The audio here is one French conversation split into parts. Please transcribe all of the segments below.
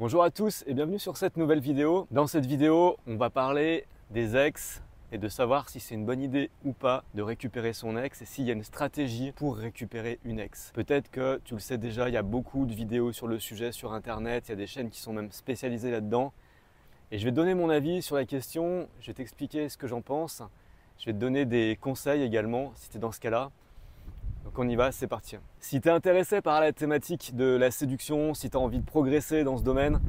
Bonjour à tous et bienvenue sur cette nouvelle vidéo. Dans cette vidéo, on va parler des ex et de savoir si c'est une bonne idée ou pas de récupérer son ex et s'il y a une stratégie pour récupérer une ex. Peut-être que tu le sais déjà, il y a beaucoup de vidéos sur le sujet sur internet, il y a des chaînes qui sont même spécialisées là-dedans. Et je vais te donner mon avis sur la question, je vais t'expliquer ce que j'en pense, je vais te donner des conseils également si tu es dans ce cas-là. Donc on y va, c'est parti. Si tu es intéressé par la thématique de la séduction, si tu as envie de progresser dans ce domaine,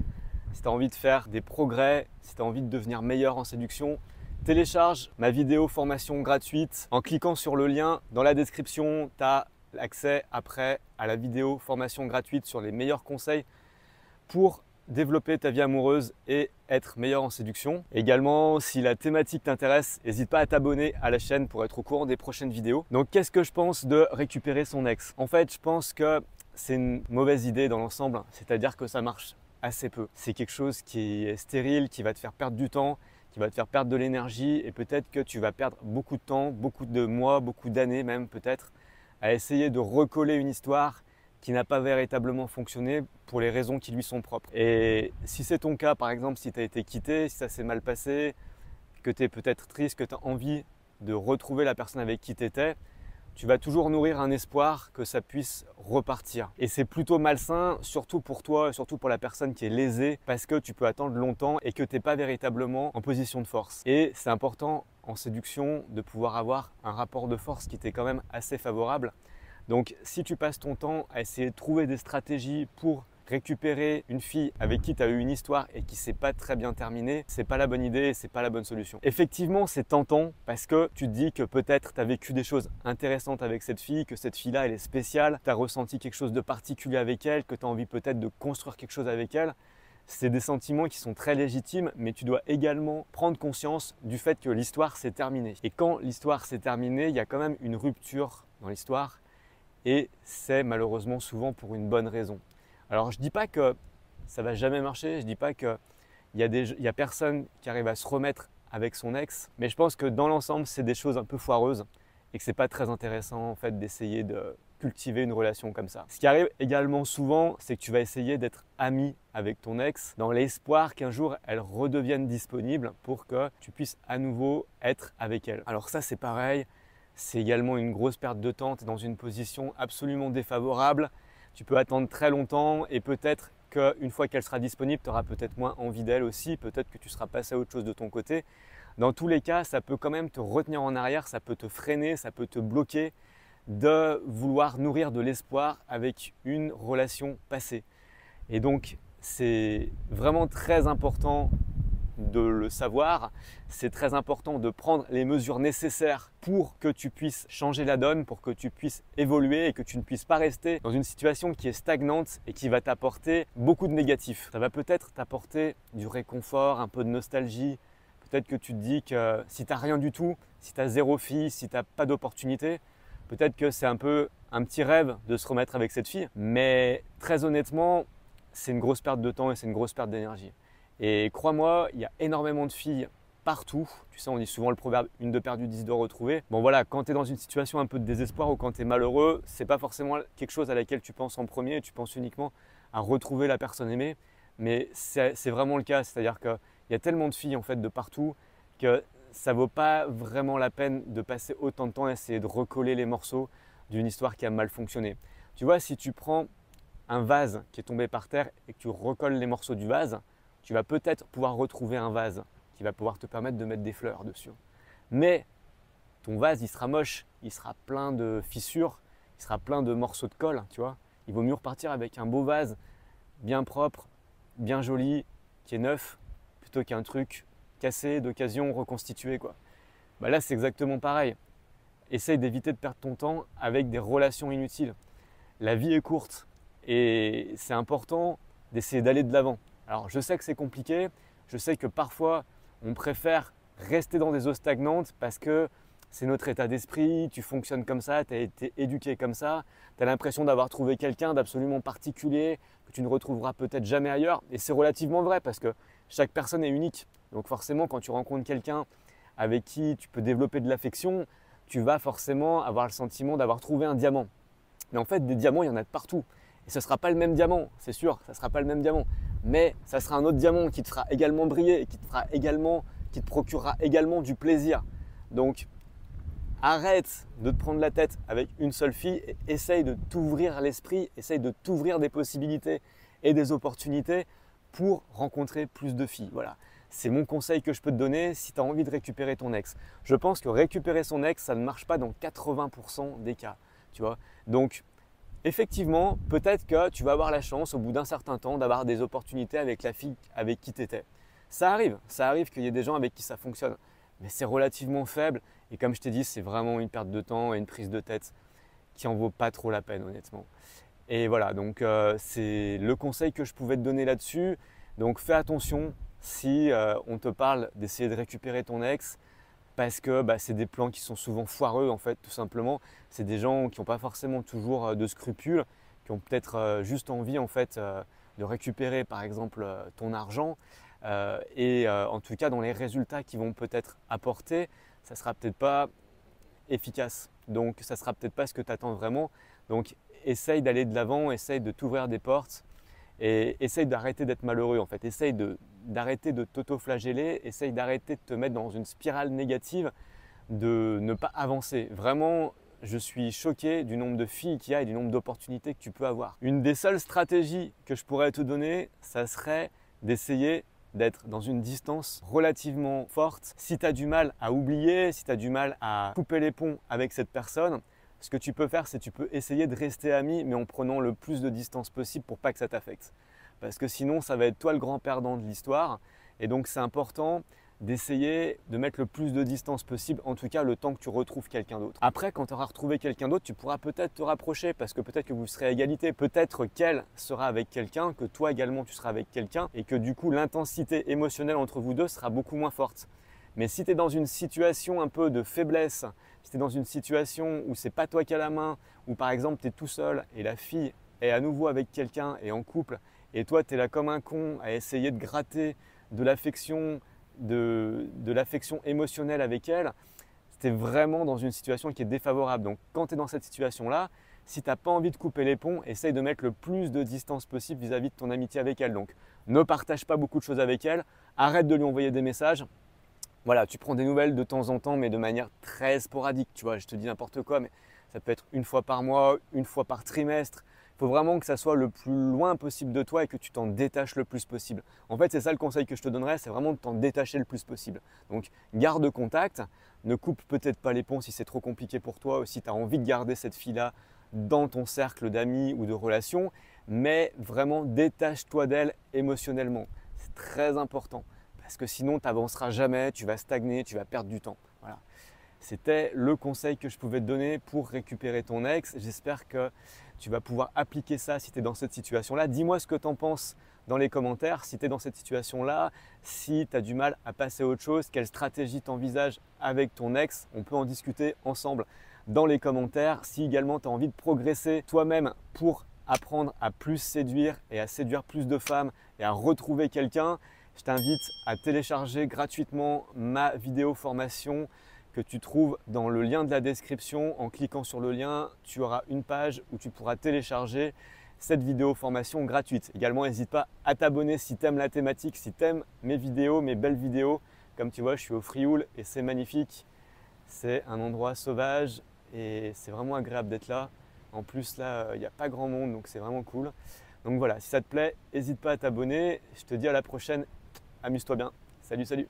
si tu as envie de faire des progrès, si tu as envie de devenir meilleur en séduction, télécharge ma vidéo formation gratuite. En cliquant sur le lien dans la description, tu as accès après à la vidéo formation gratuite sur les meilleurs conseils pour développer ta vie amoureuse et être meilleur en séduction. Également, si la thématique t'intéresse, n'hésite pas à t'abonner à la chaîne pour être au courant des prochaines vidéos. Donc, qu'est-ce que je pense de récupérer son ex? En fait, je pense que c'est une mauvaise idée dans l'ensemble, c'est-à-dire que ça marche assez peu. C'est quelque chose qui est stérile, qui va te faire perdre du temps, qui va te faire perdre de l'énergie et peut-être que tu vas perdre beaucoup de temps, beaucoup de mois, beaucoup d'années même peut-être à essayer de recoller une histoire qui n'a pas véritablement fonctionné pour les raisons qui lui sont propres. Et si c'est ton cas, par exemple, si tu as été quitté, si ça s'est mal passé, que tu es peut-être triste, que tu as envie de retrouver la personne avec qui tu étais, tu vas toujours nourrir un espoir que ça puisse repartir. Et c'est plutôt malsain, surtout pour toi, surtout pour la personne qui est lésée, parce que tu peux attendre longtemps et que tu n'es pas véritablement en position de force. Et c'est important en séduction de pouvoir avoir un rapport de force qui t'est quand même assez favorable. Donc si tu passes ton temps à essayer de trouver des stratégies pour récupérer une fille avec qui tu as eu une histoire et qui s'est pas très bien terminée, c'est pas la bonne idée, c'est pas la bonne solution. Effectivement, c'est tentant parce que tu te dis que peut-être tu as vécu des choses intéressantes avec cette fille, que cette fille-là, elle est spéciale, tu as ressenti quelque chose de particulier avec elle, que tu as envie peut-être de construire quelque chose avec elle. C'est des sentiments qui sont très légitimes, mais tu dois également prendre conscience du fait que l'histoire s'est terminée. Et quand l'histoire s'est terminée, il y a quand même une rupture dans l'histoire. Et c'est malheureusement souvent pour une bonne raison. Alors je ne dis pas que ça ne va jamais marcher, je ne dis pas qu'il y a personne qui arrive à se remettre avec son ex, mais je pense que dans l'ensemble, c'est des choses un peu foireuses et que ce n'est pas très intéressant en fait d'essayer de cultiver une relation comme ça. Ce qui arrive également souvent, c'est que tu vas essayer d'être ami avec ton ex dans l'espoir qu'un jour elle redevienne disponible pour que tu puisses à nouveau être avec elle. Alors ça c'est pareil. C'est également une grosse perte de temps, tu es dans une position absolument défavorable. Tu peux attendre très longtemps et peut-être qu'une fois qu'elle sera disponible, tu auras peut-être moins envie d'elle aussi, peut-être que tu seras passé à autre chose de ton côté. Dans tous les cas, ça peut quand même te retenir en arrière, ça peut te freiner, ça peut te bloquer de vouloir nourrir de l'espoir avec une relation passée. Et donc, c'est vraiment très important de le savoir, c'est très important de prendre les mesures nécessaires pour que tu puisses changer la donne, pour que tu puisses évoluer et que tu ne puisses pas rester dans une situation qui est stagnante et qui va t'apporter beaucoup de négatifs. Ça va peut-être t'apporter du réconfort, un peu de nostalgie. Peut-être que tu te dis que si tu n'as rien du tout, si tu as zéro fille, si tu n'as pas d'opportunité, peut-être que c'est un peu un petit rêve de se remettre avec cette fille. Mais très honnêtement, c'est une grosse perte de temps et c'est une grosse perte d'énergie. Et crois-moi, il y a énormément de filles partout. Tu sais, on dit souvent le proverbe « une de perdue, 10 de retrouvée ». Bon voilà, quand tu es dans une situation un peu de désespoir ou quand tu es malheureux, c'est pas forcément quelque chose à laquelle tu penses en premier. Tu penses uniquement à retrouver la personne aimée. Mais c'est vraiment le cas. C'est-à-dire qu'il y a tellement de filles en fait de partout que ça vaut pas vraiment la peine de passer autant de temps à essayer de recoller les morceaux d'une histoire qui a mal fonctionné. Tu vois, si tu prends un vase qui est tombé par terre et que tu recolles les morceaux du vase, tu vas peut-être pouvoir retrouver un vase qui va pouvoir te permettre de mettre des fleurs dessus. Mais ton vase, il sera moche, il sera plein de fissures, il sera plein de morceaux de colle, tu vois. Il vaut mieux repartir avec un beau vase, bien propre, bien joli, qui est neuf, plutôt qu'un truc cassé, d'occasion, reconstitué, quoi. Bah là, c'est exactement pareil. Essaye d'éviter de perdre ton temps avec des relations inutiles. La vie est courte et c'est important d'essayer d'aller de l'avant. Alors je sais que c'est compliqué, je sais que parfois on préfère rester dans des eaux stagnantes parce que c'est notre état d'esprit, tu fonctionnes comme ça, tu as été éduqué comme ça, tu as l'impression d'avoir trouvé quelqu'un d'absolument particulier que tu ne retrouveras peut-être jamais ailleurs. Et c'est relativement vrai parce que chaque personne est unique. Donc forcément quand tu rencontres quelqu'un avec qui tu peux développer de l'affection, tu vas forcément avoir le sentiment d'avoir trouvé un diamant. Mais en fait des diamants, il y en a de partout. Et ce ne sera pas le même diamant, c'est sûr, ça ne sera pas le même diamant. mais ça sera un autre diamant qui te fera également briller et qui te procurera également du plaisir. Donc, arrête de te prendre la tête avec une seule fille et essaye de t'ouvrir l'esprit, essaye de t'ouvrir des possibilités et des opportunités pour rencontrer plus de filles. Voilà, c'est mon conseil que je peux te donner si tu as envie de récupérer ton ex. Je pense que récupérer son ex, ça ne marche pas dans 80% des cas, tu vois. Donc, effectivement, peut-être que tu vas avoir la chance au bout d'un certain temps d'avoir des opportunités avec la fille avec qui tu étais. Ça arrive qu'il y ait des gens avec qui ça fonctionne, mais c'est relativement faible et comme je t'ai dit, c'est vraiment une perte de temps et une prise de tête qui en vaut pas trop la peine honnêtement. Et voilà, donc c'est le conseil que je pouvais te donner là-dessus. Donc fais attention si on te parle d'essayer de récupérer ton ex, parce que c'est des plans qui sont souvent foireux en fait, tout simplement. C'est des gens qui n'ont pas forcément toujours de scrupules, qui ont peut-être juste envie en fait de récupérer par exemple ton argent et en tout cas dans les résultats qu'ils vont peut-être apporter, ça sera peut-être pas efficace. Donc ça sera peut-être pas ce que tu attends vraiment. Donc essaye d'aller de l'avant, essaye de t'ouvrir des portes et essaye d'arrêter d'être malheureux en fait. Essaye d'arrêter de t'auto-flageller, essaye d'arrêter de te mettre dans une spirale négative, de ne pas avancer. Vraiment, je suis choqué du nombre de filles qu'il y a et du nombre d'opportunités que tu peux avoir. Une des seules stratégies que je pourrais te donner, ça serait d'essayer d'être dans une distance relativement forte. Si tu as du mal à oublier, si tu as du mal à couper les ponts avec cette personne, ce que tu peux faire, c'est que tu peux essayer de rester ami, mais en prenant le plus de distance possible pour pas que ça t'affecte. Parce que sinon, ça va être toi le grand perdant de l'histoire. Et donc, c'est important d'essayer de mettre le plus de distance possible, en tout cas le temps que tu retrouves quelqu'un d'autre. Après, quand tu auras retrouvé quelqu'un d'autre, tu pourras peut-être te rapprocher parce que peut-être que vous serez à égalité. Peut-être qu'elle sera avec quelqu'un, que toi également tu seras avec quelqu'un et que du coup l'intensité émotionnelle entre vous deux sera beaucoup moins forte. Mais si tu es dans une situation un peu de faiblesse, si tu es dans une situation où c'est pas toi qui as la main, ou par exemple tu es tout seul et la fille est à nouveau avec quelqu'un et en couple, et toi tu es là comme un con à essayer de gratter de l'affection, de l'affection émotionnelle avec elle, tu es vraiment dans une situation qui est défavorable. Donc quand tu es dans cette situation-là, si tu n'as pas envie de couper les ponts, essaye de mettre le plus de distance possible vis-à-vis de ton amitié avec elle. Donc ne partage pas beaucoup de choses avec elle, arrête de lui envoyer des messages. Voilà, tu prends des nouvelles de temps en temps, mais de manière très sporadique. Tu vois, je te dis n'importe quoi, mais ça peut être une fois par mois, une fois par trimestre. Il faut vraiment que ça soit le plus loin possible de toi et que tu t'en détaches le plus possible. En fait, c'est ça le conseil que je te donnerais, c'est vraiment de t'en détacher le plus possible. Donc, garde contact, ne coupe peut-être pas les ponts si c'est trop compliqué pour toi ou si tu as envie de garder cette fille-là dans ton cercle d'amis ou de relations, mais vraiment détache-toi d'elle émotionnellement. C'est très important. Parce que sinon, tu n'avanceras jamais, tu vas stagner, tu vas perdre du temps. Voilà. C'était le conseil que je pouvais te donner pour récupérer ton ex. J'espère que tu vas pouvoir appliquer ça si tu es dans cette situation-là. Dis-moi ce que tu en penses dans les commentaires. Si tu es dans cette situation-là, si tu as du mal à passer à autre chose, quelle stratégie tu envisages avec ton ex, on peut en discuter ensemble dans les commentaires. Si également tu as envie de progresser toi-même pour apprendre à plus séduire et à séduire plus de femmes et à retrouver quelqu'un, je t'invite à télécharger gratuitement ma vidéo formation que tu trouves dans le lien de la description. En cliquant sur le lien, tu auras une page où tu pourras télécharger cette vidéo formation gratuite. Également, n'hésite pas à t'abonner si tu aimes la thématique, si tu aimes mes vidéos, mes belles vidéos. Comme tu vois, je suis au Frioul et c'est magnifique. C'est un endroit sauvage et c'est vraiment agréable d'être là. En plus, là, il n'y a pas grand monde, donc c'est vraiment cool. Donc voilà, si ça te plaît, n'hésite pas à t'abonner. Je te dis à la prochaine. Amuse-toi bien. Salut, salut!